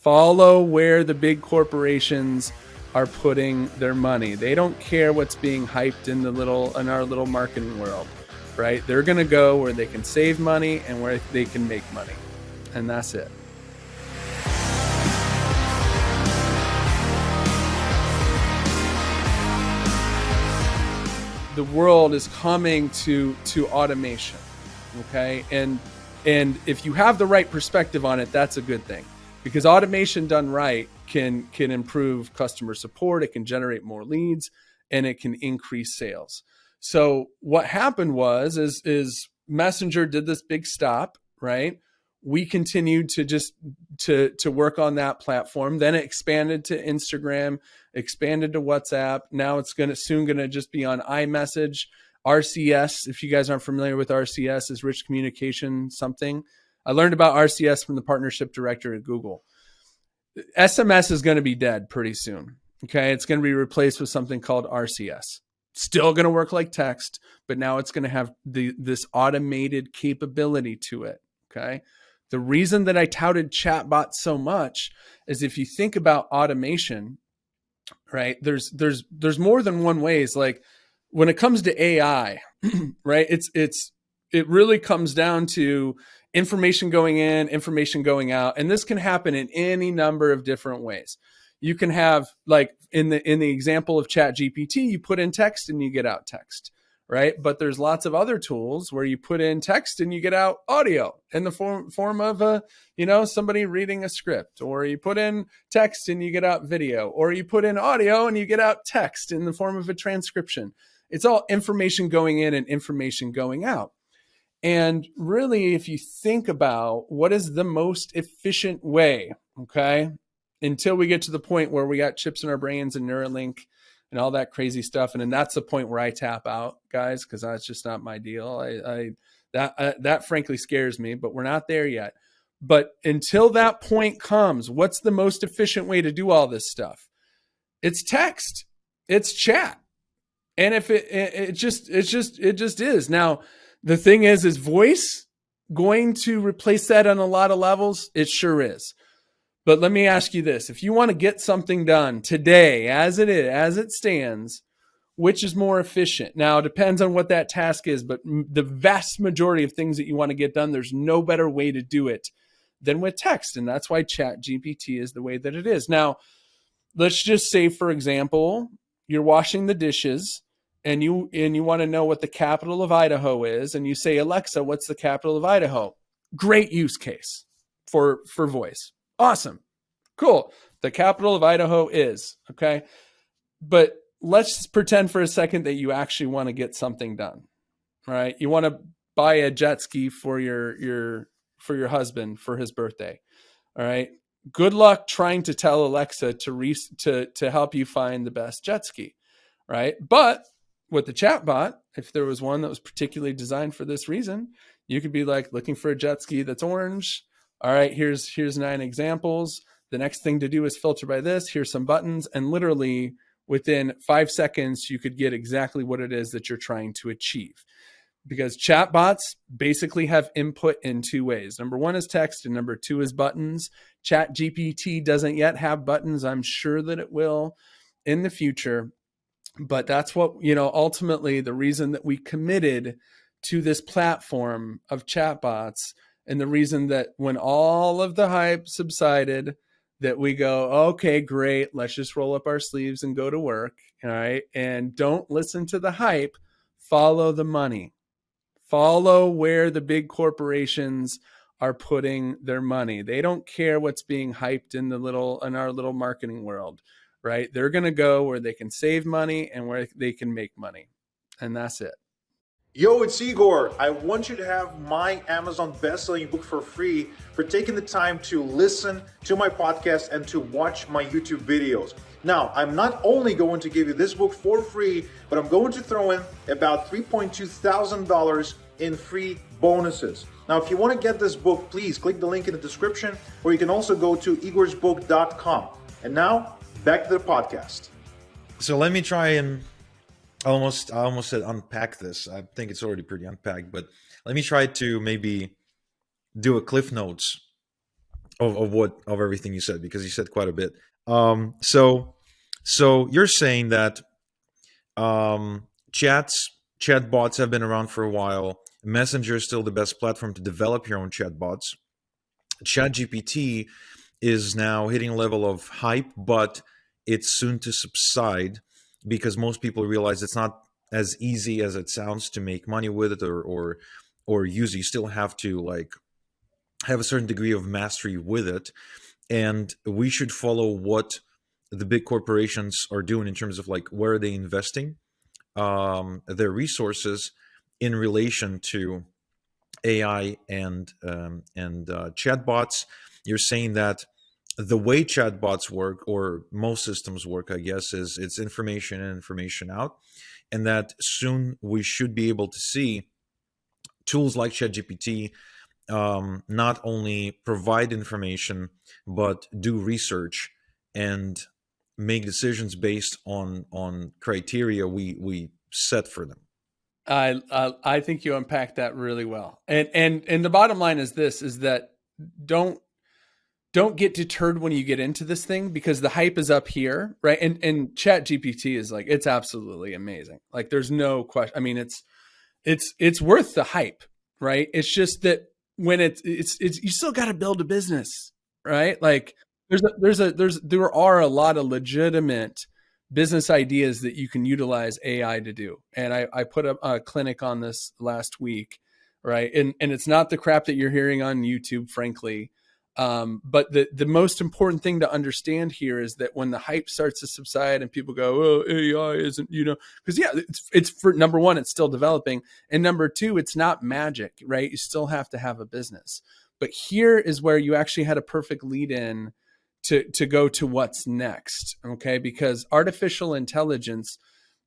Follow where the big corporations are putting their money. They don't care what's being hyped in our little marketing world, right? They're going to go where they can save money and where they can make money. And that's it. The world is coming to automation, okay? And if you have the right perspective on it, that's a good thing, because automation done right can improve customer support, it can generate more leads, and it can increase sales. So what happened was Messenger did this big stop, right? We continued to work on that platform. Then it expanded to Instagram, expanded to WhatsApp. Now it's soon gonna just be on iMessage. RCS, if you guys aren't familiar with RCS, is Rich Communication something. I learned about RCS from the partnership director at Google. SMS is going to be dead pretty soon. Okay, it's going to be replaced with something called RCS. Still going to work like text, but now it's going to have this automated capability to it. Okay. The reason that I touted chatbots so much is if you think about automation, right? There's more than one ways. Like when it comes to AI, right? It really comes down to information going in, information going out, and this can happen in any number of different ways. You can have, like in the example of ChatGPT, you put in text and you get out text, right? But there's lots of other tools where you put in text and you get out audio in the form of somebody reading a script, or you put in text and you get out video, or you put in audio and you get out text in the form of a transcription. It's all information going in and information going out. And really, if you think about what is the most efficient way, okay, until we get to the point where we got chips in our brains and Neuralink and all that crazy stuff. And then that's the point where I tap out, guys, because that's just not my deal. That frankly scares me, but we're not there yet. But until that point comes, what's the most efficient way to do all this stuff? It's text, it's chat. And if it just is. Now, the thing is voice going to replace that on a lot of levels? It sure is. But let me ask you this. If you want to get something done today, as it stands, which is more efficient? Now, it depends on what that task is, but the vast majority of things that you want to get done, there's no better way to do it than with text. And that's why ChatGPT is the way that it is. Now, let's just say, for example, you're washing the dishes and you want to know what the capital of Idaho is, and you say, Alexa, what's the capital of Idaho? Great use case for voice. Awesome. Cool. The capital of Idaho is, okay? But let's pretend for a second that you actually want to get something done. All right? You want to buy a jet ski for your husband for his birthday. All right? Good luck trying to tell Alexa to help you find the best jet ski, right? But with the chatbot, if there was one that was particularly designed for this reason, you could be like, looking for a jet ski that's orange. All right, here's 9 examples. The next thing to do is filter by this. Here's some buttons. And literally within 5 seconds, you could get exactly what it is that you're trying to achieve. Because chatbots basically have input in 2 ways. Number 1 is text and number 2 is buttons. ChatGPT doesn't yet have buttons. I'm sure that it will in the future. But that's what, ultimately the reason that we committed to this platform of chatbots, and the reason that when all of the hype subsided, that we go, okay, great, let's just roll up our sleeves and go to work. All right. And don't listen to the hype, follow the money. Follow where the big corporations are putting their money. They don't care what's being hyped in our little marketing world. Right? They're going to go where they can save money and where they can make money. And that's it. Yo, it's Igor. I want you to have my Amazon best-selling book for free for taking the time to listen to my podcast and to watch my YouTube videos. Now, I'm not only going to give you this book for free, but I'm going to throw in about $3.2 thousand in free bonuses. Now, if you want to get this book, please click the link in the description, or you can also go to igorsbook.com. And now, back to the podcast. So let me try and I almost said unpack this. I think it's already pretty unpacked, but let me try to maybe do a cliff notes of everything you said, because you said quite a bit. So you're saying that chatbots have been around for a while. Messenger is still the best platform to develop your own chatbots. ChatGPT is now hitting a level of hype, but it's soon to subside because most people realize it's not as easy as it sounds to make money with it, or use it. You still have to like have a certain degree of mastery with it, and we should follow what the big corporations are doing in terms of like where are they investing their resources in relation to AI and chatbots. You're saying that the way chatbots work, or most systems work, I guess, is it's information in, information out, and that soon we should be able to see tools like ChatGPT not only provide information but do research and make decisions based on criteria we set for them. I think you unpacked that really well. And the bottom line is this, is that don't get deterred when you get into this thing, because the hype is up here, right? And Chat GPT is like, it's absolutely amazing. Like there's no question. I mean, it's worth the hype, right? It's just that when it's you still got to build a business, right? Like there are a lot of legitimate business ideas that you can utilize AI to do. And I put up a clinic on this last week, right? And it's not the crap that you're hearing on YouTube, frankly. But the most important thing to understand here is that when the hype starts to subside and people go, oh, AI isn't, because yeah, it's for number one, it's still developing. And number two, it's not magic, right? You still have to have a business. But here is where you actually had a perfect lead in to go to what's next. Okay. Because artificial intelligence,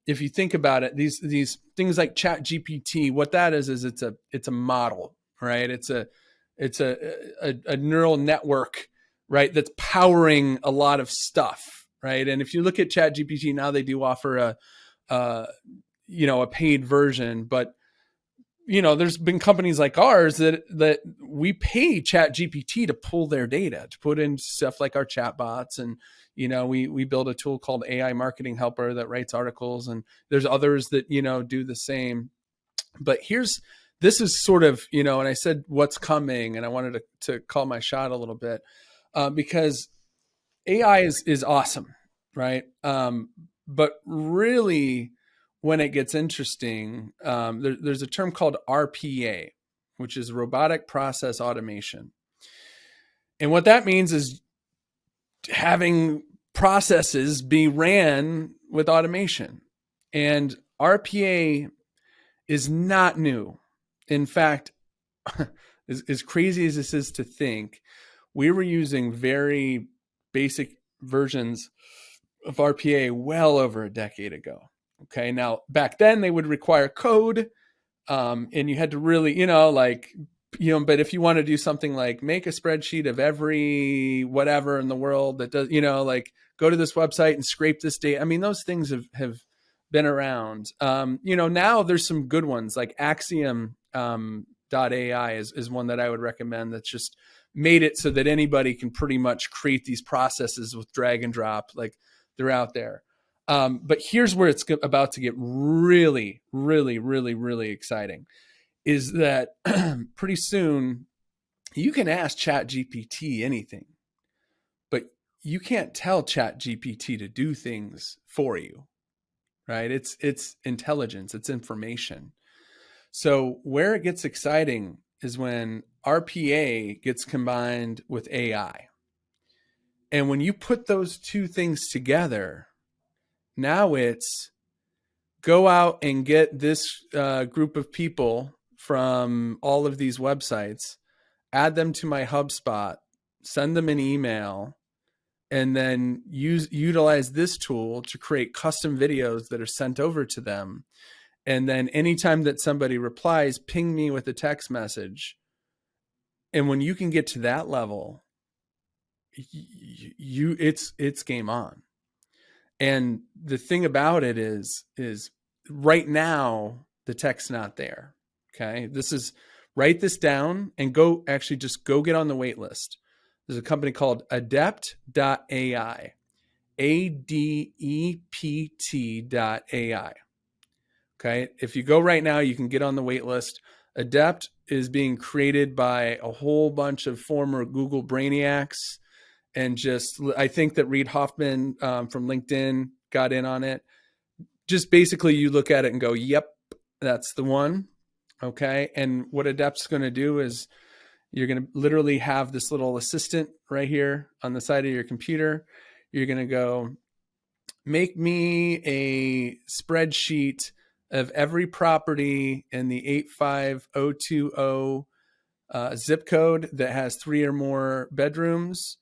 if you think about it, these things like Chat GPT, what that is it's a model, right? It's a neural network, right? That's powering a lot of stuff, right? And if you look at Chat GPT now, they do offer a paid version, but there's been companies like ours that we pay Chat GPT to pull their data, to put in stuff like our chat bots. And, we build a tool called AI Marketing Helper that writes articles, and there's others that, do the same. But this is sort of, and I said what's coming, and I wanted to call my shot a little bit because AI is awesome, right? But really, when it gets interesting, there's a term called RPA, which is robotic process automation. And what that means is having processes be ran with automation. And RPA is not new. In fact, as crazy as this is to think, we were using very basic versions of RPA well over a decade ago. Okay. Now, back then they would require code, and you had to really, but if you want to do something like make a spreadsheet of every whatever in the world that does, like go to this website and scrape this data. I mean, those things have been around. Now there's some good ones like Axiom .ai is one that I would recommend, that's just made it so that anybody can pretty much create these processes with drag and drop, like they're out there. But here's where it's about to get really, really, really, really exciting, is that pretty soon you can ask Chat GPT anything, but you can't tell Chat GPT to do things for you, right? It's intelligence, it's information. So where it gets exciting is when RPA gets combined with AI. And when you put those two things together, now it's go out and get this group of people from all of these websites, add them to my HubSpot, send them an email, and then utilize this tool to create custom videos that are sent over to them. And then anytime that somebody replies, ping me with a text message. And when you can get to that level, it's game on. And the thing about it is right now the tech's not there. Okay. Write this down and just go get on the wait list. There's a company called Adept.ai, ADEPT.ai. Okay. If you go right now, you can get on the wait list. Adept is being created by a whole bunch of former Google brainiacs. And just, I think that Reid Hoffman from LinkedIn got in on it. Just basically, you look at it and go, yep, that's the one. Okay. And what Adept's going to do is you're going to literally have this little assistant right here on the side of your computer. You're going to go, make me a spreadsheet of every property in the 85020 zip code that has 3 or more bedrooms,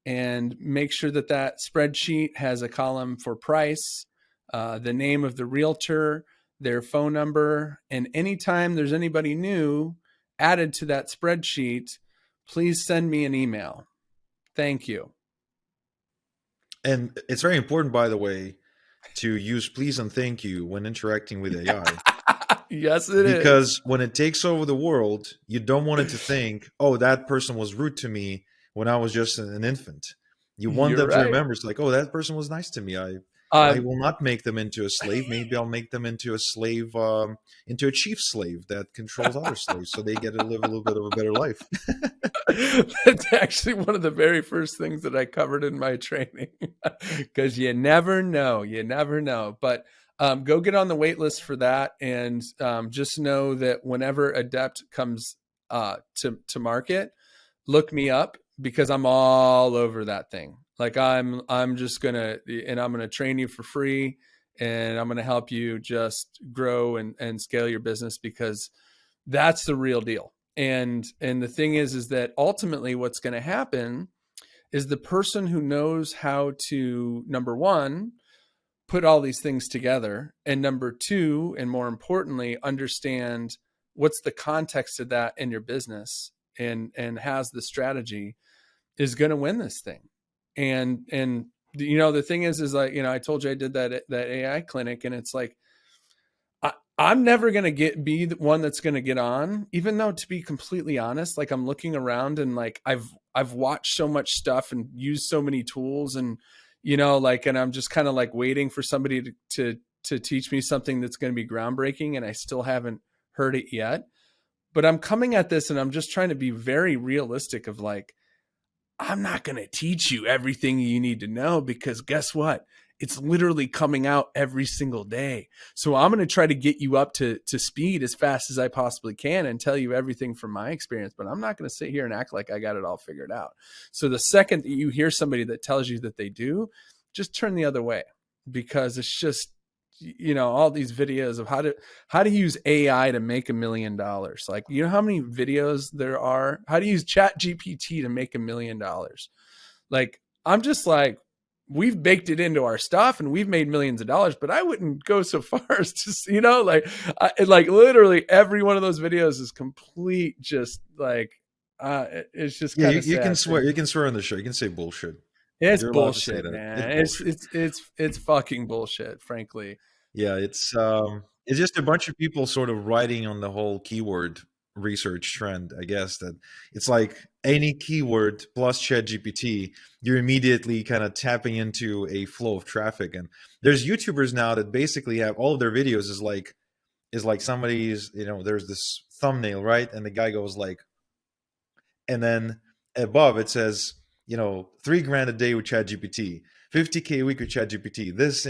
and make sure that that spreadsheet has a column for price, the name of the realtor, their phone number, and anytime there's anybody new added to that spreadsheet, please send me an email. Thank you. And it's very important, by the way, to use please and thank you when interacting with AI. Yes, it is. Because when it takes over the world, you don't want it to think, oh, that person was rude to me when I was just an infant. You want You're them to right. remember, it's like, oh, that person was nice to me. I will not make them into a slave. Maybe I'll make them into a slave, into a chief slave that controls other slaves, so they get to live a little bit of a better life. That's actually one of the very first things that I covered in my training, because you never know. You never know. But go get on the wait list for that, and just know that whenever Adept comes to market, look me up, because I'm all over that thing. Like I'm just gonna, and I'm gonna train you for free, and I'm gonna help you just grow and scale your business, because that's the real deal. And the thing is that ultimately what's going to happen is the person who knows how to, number one, put all these things together, and number two, and more importantly, understand what's the context of that in your business, and has the strategy, is going to win this thing. And the thing is like, I told you I did that AI clinic, and it's like, I'm never going to be the one that's going to get on, even though, to be completely honest, like, I'm looking around and like, I've watched so much stuff and used so many tools, and, and I'm just kind of like waiting for somebody to teach me something that's going to be groundbreaking. And I still haven't heard it yet, but I'm coming at this and I'm just trying to be very realistic of like, I'm not going to teach you everything you need to know, because guess what? It's literally coming out every single day. So I'm going to try to get you up to speed as fast as I possibly can and tell you everything from my experience, but I'm not going to sit here and act like I got it all figured out. So the second that you hear somebody that tells you that they do, just turn the other way, because it's just, all these videos of how to use AI to make $1 million. Like, how many videos there are? How to use ChatGPT to make $1 million? Like, I'm just like, we've baked it into our stuff and we've made millions of dollars, but I wouldn't go so far as to, like literally every one of those videos is complete, just like, it's just kind of you can swear. You can swear on the show. You can say bullshit. It's You're bullshit, man. It's bullshit. It's fucking bullshit, frankly. Yeah, it's just a bunch of people sort of riding on the whole keyword research trend, I guess, that it's like any keyword plus ChatGPT, you're immediately kind of tapping into a flow of traffic. And there's YouTubers now that basically have all of their videos is like somebody's, there's this thumbnail, right? And the guy goes like, and then above it says, $3,000 a day with ChatGPT, 50K a week with ChatGPT, this,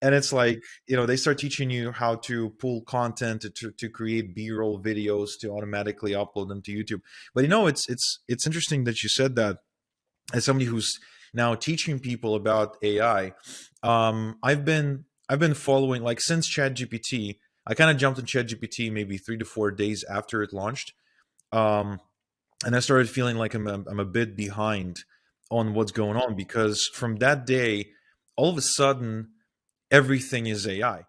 and it's like, they start teaching you how to pull content to create B-roll videos to automatically upload them to YouTube. But it's interesting that you said that, as somebody who's now teaching people about AI. I've been following, like, since ChatGPT. I kind of jumped in ChatGPT maybe 3 to 4 days after it launched, and I started feeling like I'm a bit behind on what's going on, because from that day, all of a sudden, everything is AI.